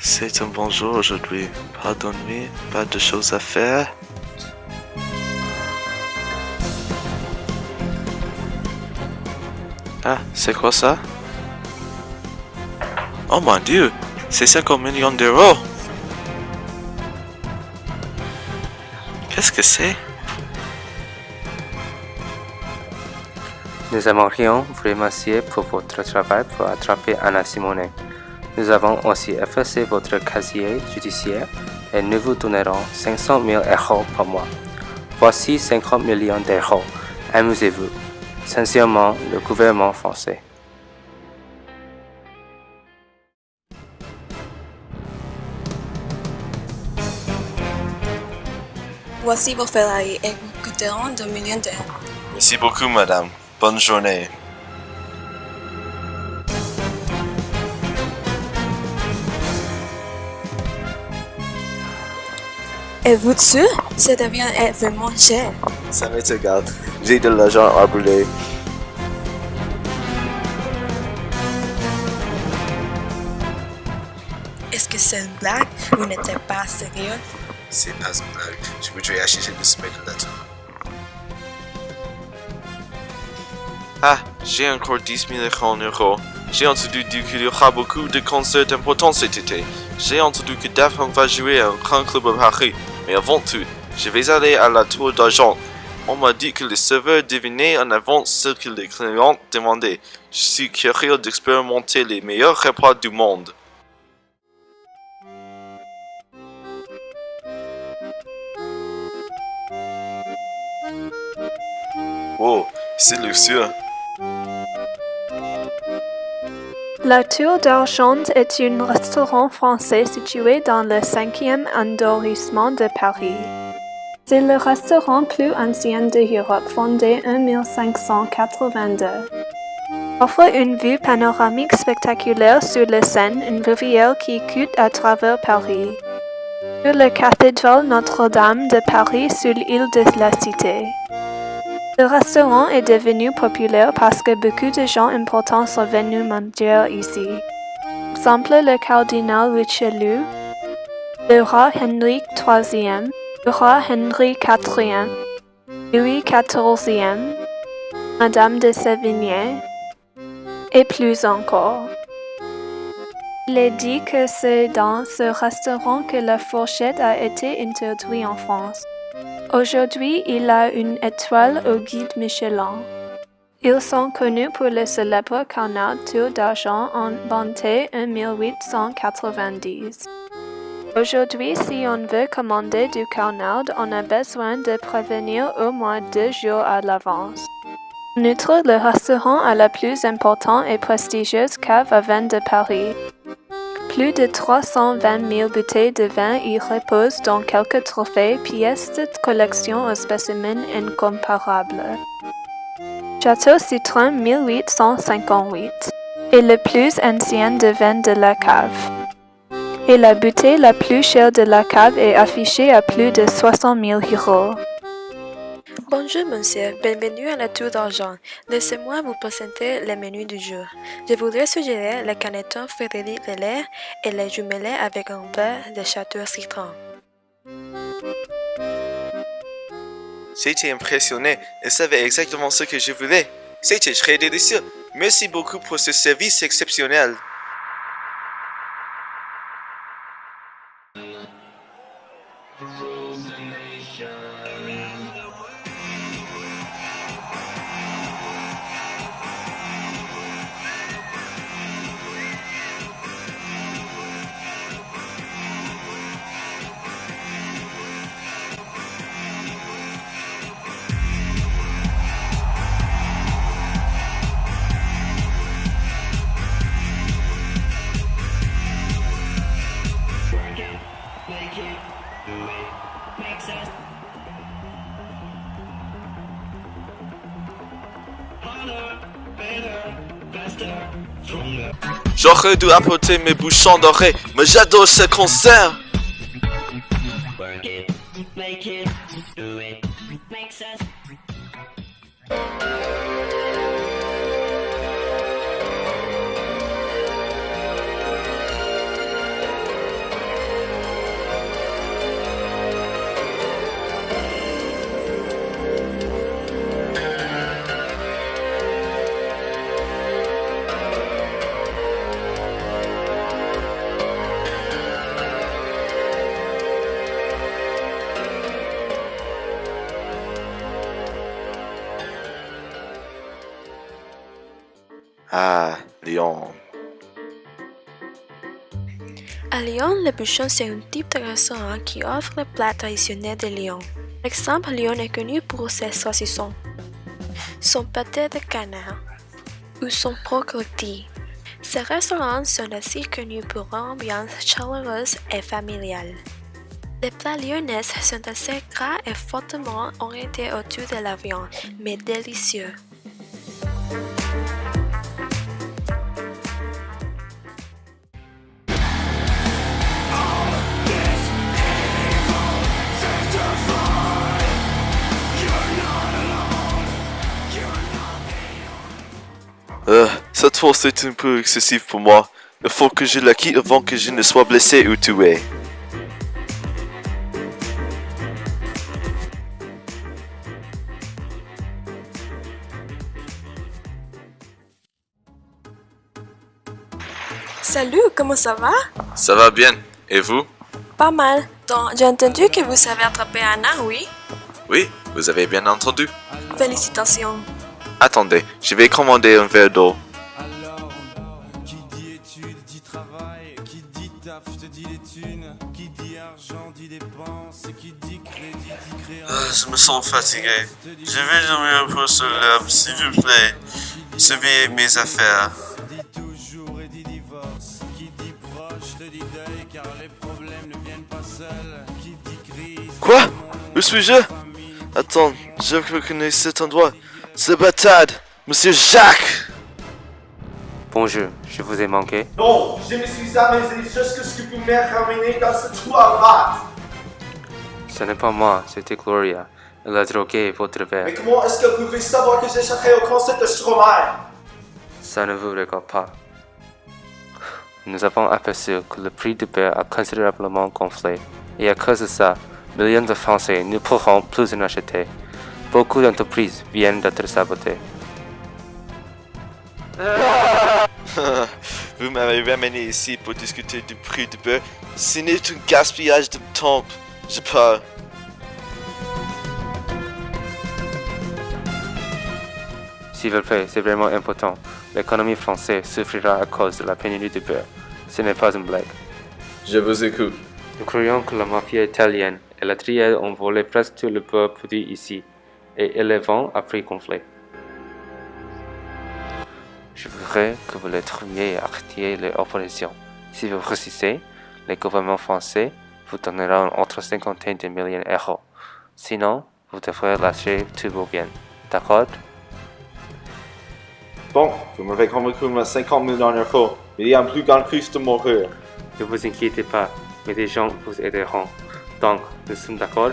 C'est un bon jour aujourd'hui. Pas d'ennui, pas de choses à faire. Ah, c'est quoi ça? Oh mon Dieu, c'est 50 millions d'euros. Qu'est-ce que c'est? Nous aimerions vous remercier pour votre travail pour attraper Anna Simonet. Nous avons aussi effacé votre casier judiciaire et nous vous donnerons 500 000 euros par mois. Voici 50 millions d'euros. Amusez-vous. Sincèrement, le gouvernement français. Voici vos feuilles et vous coûteront 2 millions d'euros. Merci beaucoup, madame. Bonne journée. Êtes-vous sûr? Ça devient vraiment cher. Ça m'est égal. J'ai de l'argent à brûler. Est-ce que c'est une blague? Vous n'êtes pas sérieux? C'est pas une blague. Je voudrais acheter de spéculateur. Ah, j'ai encore 10 000 euros. J'ai entendu dire qu'il y aura beaucoup de concerts importants cet été. J'ai entendu que Daft Punk va jouer à un grand club à Paris. Mais avant tout, je vais aller à la tour d'argent. On m'a dit que les serveurs devinaient en avance ce que les clients demandaient. Je suis curieux d'expérimenter les meilleurs repas du monde. Oh, c'est luxueux. La Tour d'Argent est un restaurant français situé dans le 5e arrondissement de Paris. C'est le restaurant plus ancien d'Europe, fondé en 1582. Offre une vue panoramique spectaculaire sur la Seine, une rivière qui coule à travers Paris. Sur la cathédrale Notre-Dame de Paris sur l'île de la Cité. Le restaurant est devenu populaire parce que beaucoup de gens importants sont venus manger ici. Exemple le cardinal Richelieu, le roi Henri III, le roi Henri IV, Louis XIV, Madame de Sévigné, et plus encore. Il est dit que c'est dans ce restaurant que la fourchette a été introduite en France. Aujourd'hui, il a une étoile au guide Michelin. Ils sont connus pour le célèbre canard Tour d'Argent inventé en 1890. Aujourd'hui, si on veut commander du canard, on a besoin de prévenir au moins 2 jours à l'avance. En outre, le restaurant a la plus importante et prestigieuse cave à vin de Paris. Plus de 320 000 bouteilles de vin y reposent dans quelques trophées, pièces de collection aux spécimens incomparables. Château Citron 1858 est le plus ancien de vin de la cave. Et la bouteille la plus chère de la cave est affichée à plus de 60 000 euros. Bonjour monsieur, bienvenue à la Tour d'Argent. Laissez-moi vous présenter le menu du jour. Je voudrais suggérer le caneton Frédéric Leclerc et les jumelés avec un verre de Château Citron. J'étais impressionné et savait exactement ce que je voulais. C'était très délicieux. Merci beaucoup pour ce service exceptionnel. J'aurais dû apporter mes bouchons dorés, mais j'adore ce concert. À Lyon, le bouchon c'est un type de restaurant qui offre le plat traditionnel de Lyon. Par exemple, Lyon est connu pour ses saucissons, son pâté de canard ou son porc rôti. Ces restaurants sont aussi connus pour leur ambiance chaleureuse et familiale. Les plats lyonnais sont assez gras et fortement orientés autour de la viande, mais délicieux. Cette force est un peu excessive pour moi. Il faut que je la quitte avant que je ne sois blessé ou tué. Salut, comment ça va? Ça va bien. Et vous? Pas mal. Donc, j'ai entendu que vous savez attraper Anna, oui? Oui, vous avez bien entendu. Félicitations. Attendez, je vais commander un verre d'eau. Alors, qui dit études dit travail, qui dit taf te dit les thunes, qui dit argent dit dépenses, qui dit crédit dit créance. Je me sens fatigué. Je vais dormir un peu sur l'herbe, s'il vous plaît. Surveillez mes affaires. Dit toujours et dit divorce, qui dit proche te dit deuil car les problèmes ne viennent pas seuls, qui dit crise. Quoi? Où suis-je? Attends, je reconnais cet endroit. Ce bâtard, Monsieur Jacques! Bonjour, je vous ai manqué. Non, je me suis amusé jusqu'à ce que vous m'ayez ramené dans ce trou à rat. Ce n'est pas moi, c'était Gloria. Elle a drogué votre verre. Mais comment est-ce que vous pouvez savoir que j'échapperai au concert de Stromae? Ça ne vous regarde pas. Nous avons aperçu que le prix du beurre a considérablement gonflé. Et à cause de ça, millions de Français ne pourront plus en acheter. Beaucoup d'entreprises viennent d'être sabotées. Vous m'avez ramené ici pour discuter du prix du beurre. Ce n'est un gaspillage de temps. Je pars. S'il vous plaît, c'est vraiment important. L'économie française souffrira à cause de la pénurie de beurre. Ce n'est pas une blague. Je vous écoute. Nous croyons que la mafia italienne et la triade ont volé presque tout le beurre produit ici et ils le vendent à prix gonflé. Je voudrais que vous les trouviez et arrêtiez les oppositions. Si vous résistez, les gouvernements français vous donneront entre 50 de millions d'euros. Sinon, vous devrez lâcher tous vos biens. D'accord? Bon, vous m'avez convaincu de 50 000 €, mais il y a un plus grand risque de mourir. Ne vous inquiétez pas, mais des gens vous aideront. Donc, nous sommes d'accord?